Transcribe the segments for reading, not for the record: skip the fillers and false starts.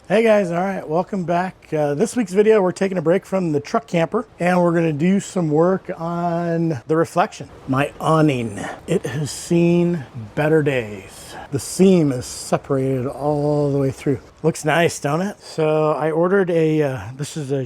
Hey guys, all right, welcome back. This week's video, we're taking a break from the truck camper and we're gonna do some work on the reflection. My awning, it has seen better days. The seam is separated all the way through. Looks nice, don't it? So I ordered this is a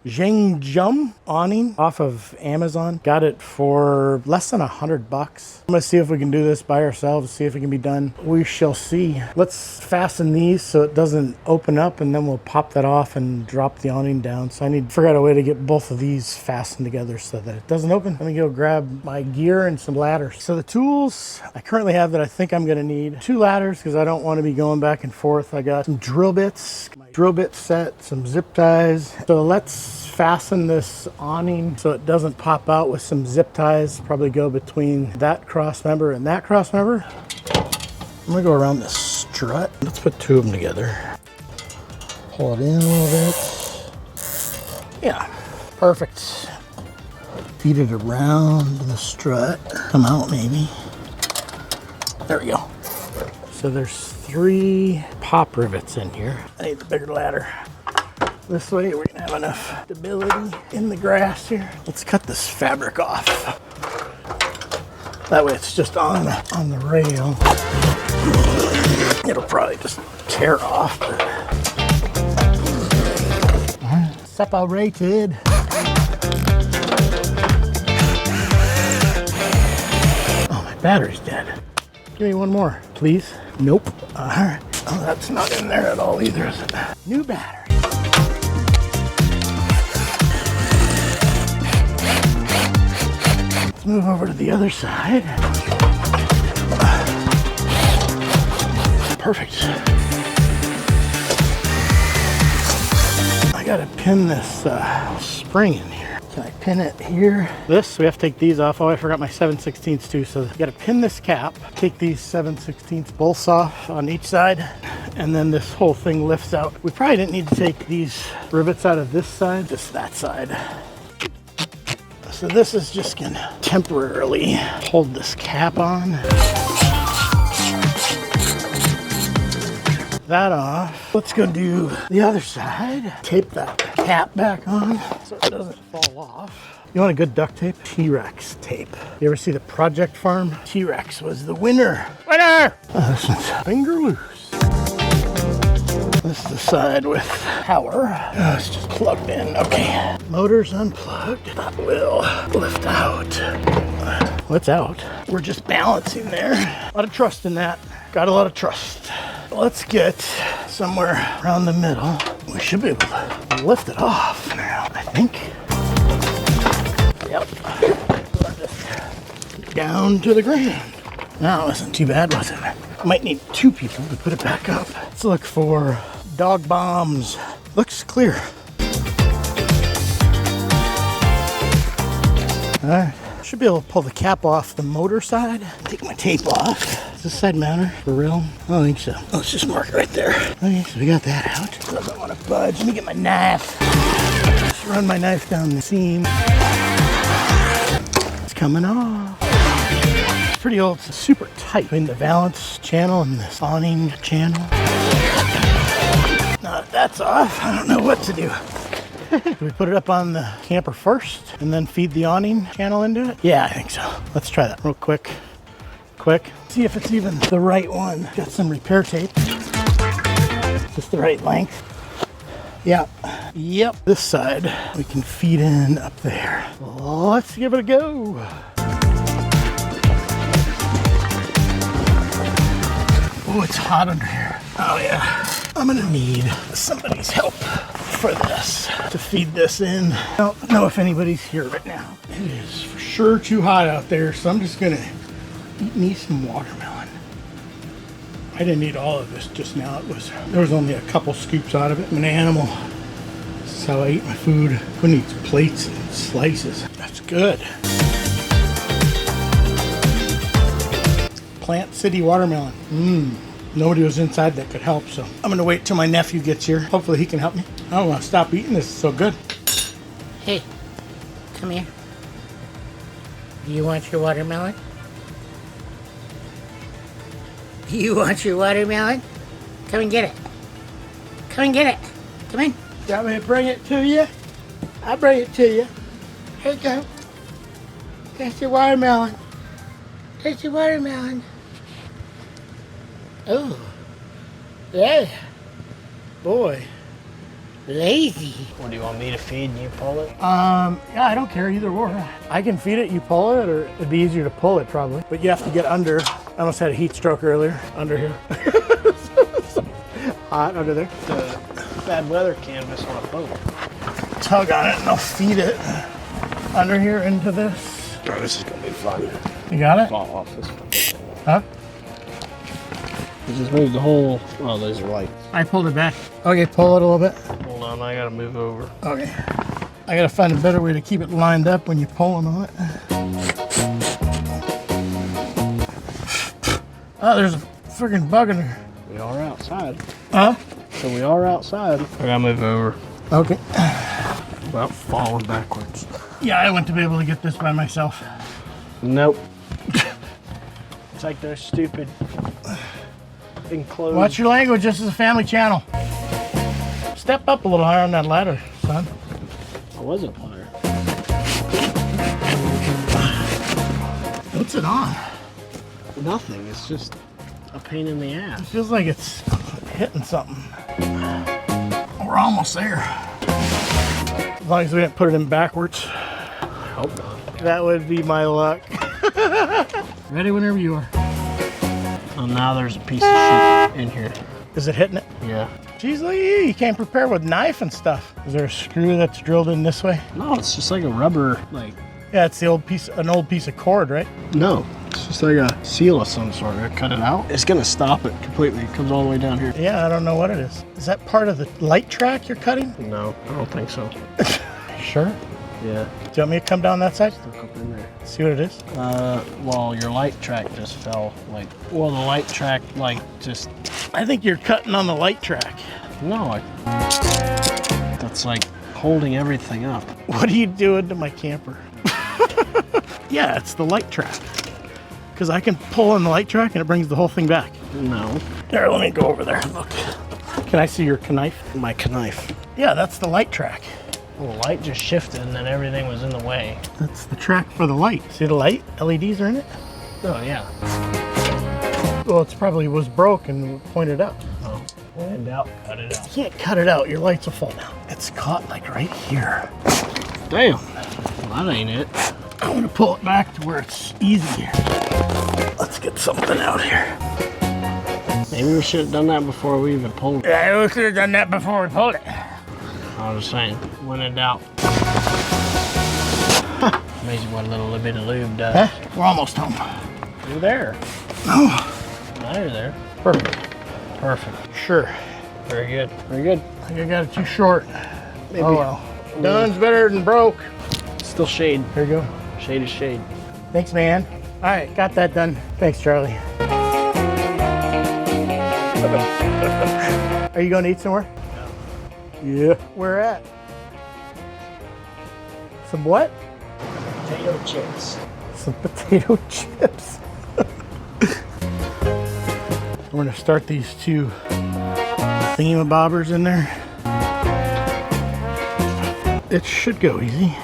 Zhengjum awning off of Amazon. Got it for less than $100. I'm gonna see if we can do this by ourselves, see if it can be done. We shall see. Let's fasten these so it doesn't open up, and then we'll pop that off and drop the awning down. So I need to figure out a way to get both of these fastened together so that it doesn't open. Let me go grab my gear and some ladders. So the tools I currently have that I think I'm gonna need: 2 ladders because I don't want to be going back and forth. I got some drill bits, my drill bit set, some zip ties. So let's fasten this awning so it doesn't pop out with some zip ties. Probably go between that cross member and that cross member. I'm gonna go around this strut. Let's put 2 of them together. Pull it in a little bit. Yeah, perfect. Feed it around the strut. Come out maybe. There we go. So there's 3 pop rivets in here. I need the bigger ladder. This way we're gonna have enough stability in the grass here. Let's cut this fabric off. That way it's just on the rail. It'll probably just tear off. Separated. Oh, my battery's dead. Give me one more, please. Nope. All right. Oh, that's not in there at all either, is it? New battery. Move over to the other side. Perfect. I gotta pin this spring in here. Can I pin it here? We have to take these off. Oh, I forgot my 7/16 too. So you gotta pin this cap, take these 7/16 bolts off on each side, and then this whole thing lifts out. We probably didn't need to take these rivets out of this side, just that side. So this is just gonna temporarily hold this cap on. That off. Let's go do the other side. Tape that cap back on so it doesn't fall off. You want a good duct tape? T-Rex tape. You ever see the Project Farm? T-Rex was the winner. Winner! Oh, this one's finger loose. This is the side with power. Oh, it's just plugged in. Okay. Motor's unplugged. That will lift out. What's out? We're just balancing there. A lot of trust in that. Got a lot of trust. Let's get somewhere around the middle. We should be able to lift it off now, I think. Yep. Just down to the ground. That wasn't too bad, was it? Might need 2 people to put it back up. Let's look for dog bombs. Looks clear. All right. Should be able to pull the cap off the motor side. Take my tape off. Is this side mounter for real? I don't think so. Let's just mark it right there. Okay, so we got that out. Doesn't want to budge. Let me get my knife. Just run my knife down the seam. It's coming off. It's pretty old. It's super tight between the valance channel and this awning channel. Now that that's off, I don't know what to do. Do we put it up on the camper first and then feed the awning channel into it? Yeah, I think so. Let's try that real quick. See if it's even the right one. Got some repair tape. Just the right length. Yeah. Yep. This side we can feed in up there. Let's give it a go. Oh, it's hot under here. Oh yeah. I'm gonna need somebody's help for this, to feed this in. I don't know if anybody's here right now. It is for sure too hot out there, so I'm just gonna eat me some watermelon. I didn't eat all of this just now. There was only a couple scoops out of it. I'm an animal. This is how I eat my food. Who needs plates and slices? That's good. Plant City watermelon. Nobody was inside that could help, so I'm gonna wait till my nephew gets here. Hopefully he can help me. I don't want to stop eating this. It's so good. Hey, come here. Do you want your watermelon? Do you want your watermelon? Come and get it. Come and get it. Come in. Got me to bring it to you? I'll bring it to you. Here you go. There's your watermelon. There's your watermelon. Oh. Yeah. Boy. Lazy. What do you want me to feed and you pull it? Yeah, I don't care either or. I can feed it, you pull it, or it'd be easier to pull it probably. But you have to get under. I almost had a heat stroke earlier. Under here. Hot under there. The bad weather canvas on a boat. Tug on it and I'll feed it under here into this. Oh, this is gonna be fun. You got it? Fall off this one. Huh? You just move the whole. Oh, those are lights. I pulled it back. Okay, pull it a little bit. Hold on, I gotta move over. Okay. I gotta find a better way to keep it lined up when you're pulling on it. Oh, there's a freaking bug in there. We are outside. Huh? So we are outside. I gotta move over. Okay. Well, falling backwards. Yeah, I went to be able to get this by myself. Nope. It's like those stupid enclosed. Watch your language, this is a family channel. Step up a little higher on that ladder, son. I wasn't higher. What's it on? Nothing. It's just a pain in the It ass. feels like it's hitting something. We're almost there. As long as we didn't put it in backwards. I hope not. That would be my luck. Ready whenever you are. Oh, now there's a piece of shit in here. Is it hitting it? Yeah. Jeez, look at you can't prepare with knife and stuff. Is there a screw that's drilled in this way? No, it's just like a rubber, like. Yeah, it's the old piece, an old piece of cord, right? No, it's just like a seal of some sort. I cut it out. It's gonna stop it completely. It comes all the way down here. Yeah, I don't know what it is. Is that part of the light track you're cutting? No, I don't think so. Sure. Yeah. Do you want me to come down that side? Look up in there. See what it is? Well, your light track just fell. Like, well, the light track, like, just. I think you're cutting on the light track. No, that's like holding everything up. What are you doing to my camper? Yeah, it's the light track. Because I can pull on the light track and it brings the whole thing back. No. There, let me go over there and look. Can I see your knife? My knife. Yeah, that's the light track. Well, the light just shifted and then everything was in the way. That's the track for the light. See the light? LEDs are in it? Oh, yeah. Well, it's probably was broke and pointed up. Oh, when in doubt, cut it out. You can't cut it out. Your lights will fall down. It's caught like right here. Damn. Well, that ain't it. I'm going to pull it back to where it's easier. Let's get something out here. Maybe we should have done that before we even pulled it. Yeah, we should have done that before we pulled it. I was saying, when in doubt. Amazing what a little bit of lube does. Huh? We're almost home. You're there. Oh, Now you're there. perfect. Perfect. Sure. Very good. Very good. I think I got it too short. Maybe. Oh well. Done's better than broke. Still shade. Here you go. Shade is shade. Thanks, man. All right, got that done. Thanks, Charlie. Are you going to eat somewhere? Yeah. Where at? Some what? Potato chips. Some potato chips. We're going to start these two thingamabobbers in there. It should go easy.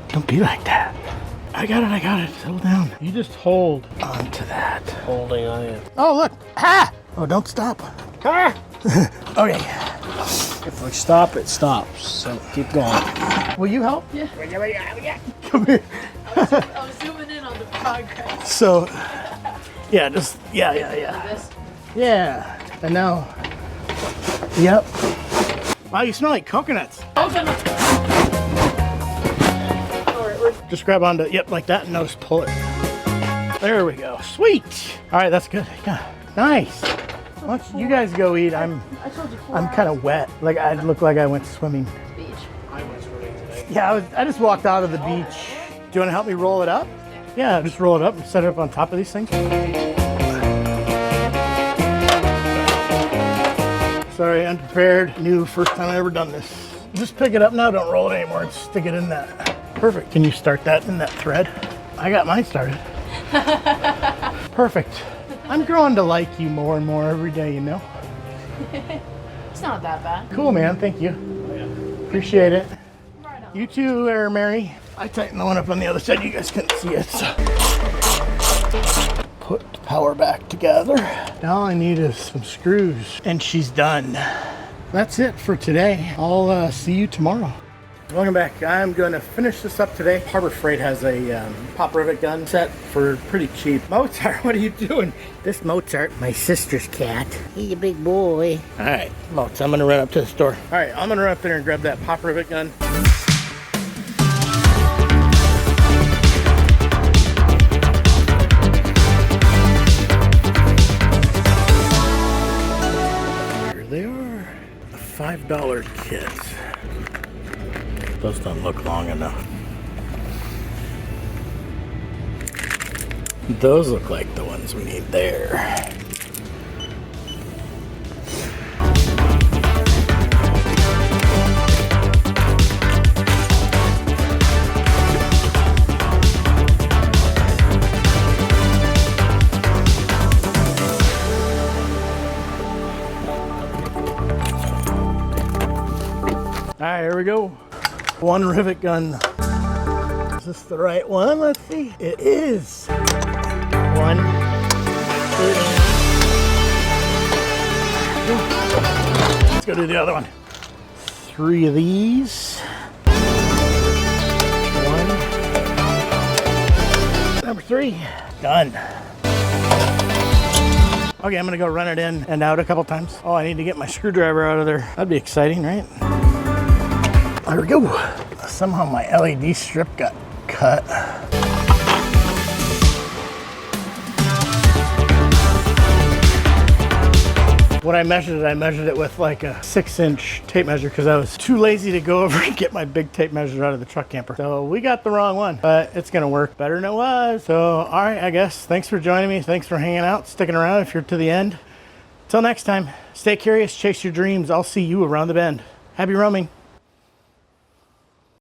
Don't be like that. I got it. Settle down. You just hold on to that. Holding on it. Oh, look. Ah! Oh, don't stop. Ah! Okay. If we stop, it stops. So keep going. Will you help? Yeah. Come here. I was zooming in on the progress. So, yeah, just, yeah. This. Yeah. And now, yep. Wow, you smell like coconuts. Just grab onto, yep, like that, and now just pull it. There we go. Sweet. All right, that's good. Yeah, nice. Why don't you guys go eat? I told you 4 I'm kind of wet. Like I look like I went swimming. beach. I went swimming today. Yeah, I just walked out of the beach. Do you want to help me roll it up? Yeah, just roll it up and set it up on top of these things. Sorry, unprepared. New, first time I ever done this. Just pick it up now, don't roll it anymore, and stick it in that. Perfect. Can you start that in that thread? I got mine started. Perfect. I'm growing to like you more and more every day, you know? It's not that bad. Cool, man. Thank you. Appreciate it. Right on. You too, there, Mary. I tightened the one up on the other side. You guys couldn't see it, so. Put the power back together. Now all I need is some screws, and she's done. That's it for today. I'll see you tomorrow. Welcome back. I'm going to finish this up today. Harbor Freight has a pop rivet gun set for pretty cheap. Mozart, what are you doing? This Mozart, my sister's cat. He's a big boy. All right, Mozart, I'm going to run up to the store. All right, I'm going to run up there and grab that pop rivet gun. Here they are, $5 kits. Those don't look long enough. Those look like the ones we need there. All right, here we go. One rivet gun. Is this the right one? Let's see. It is. 1, 2. Let's go do the other one. 3 of these. 1. Number 3. Done. Okay, I'm gonna go run it in and out a couple times. Oh, I need to get my screwdriver out of there. That'd be exciting, right? There we go. Somehow my LED strip got cut. When I measured it with like a 6-inch tape measure because I was too lazy to go over and get my big tape measure out of the truck camper. So we got the wrong one, but it's gonna work better than it was. So, all right, I guess. Thanks for joining me. Thanks for hanging out, sticking around if you're to the end. Till next time, stay curious, chase your dreams. I'll see you around the bend. Happy roaming.